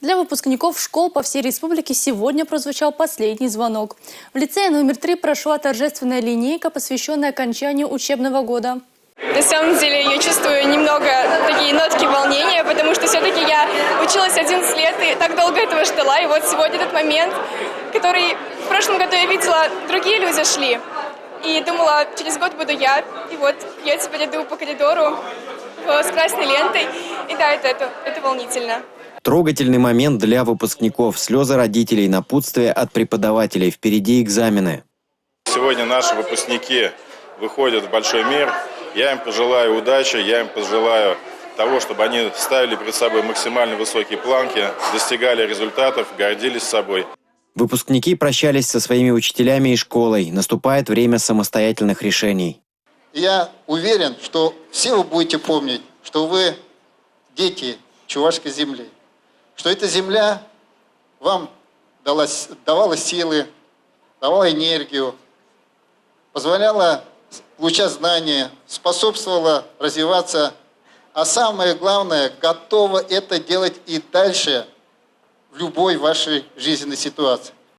Для выпускников школ по всей республике сегодня прозвучал последний звонок. В лицее номер 3 прошла торжественная линейка, посвященная окончанию учебного года. На самом деле я чувствую немного такие нотки волнения, потому что все-таки я училась 11 лет и так долго этого ждала. И вот сегодня этот момент, который в прошлом году я видела, другие люди шли. И думала, через год буду я. И вот я теперь иду по коридору с красной лентой. И да, это волнительно. Трогательный момент для выпускников. Слезы родителей, напутствие от преподавателей. Впереди экзамены. Сегодня наши выпускники выходят в большой мир. Я им пожелаю удачи, я им пожелаю того, чтобы они ставили перед собой максимально высокие планки, достигали результатов, гордились собой. Выпускники прощались со своими учителями и школой. Наступает время самостоятельных решений. Я уверен, что все вы будете помнить, что вы дети Чувашской земли. Что эта земля вам давала силы, давала энергию, позволяла получать знания, способствовала развиваться, а самое главное, готова это делать и дальше в любой вашей жизненной ситуации.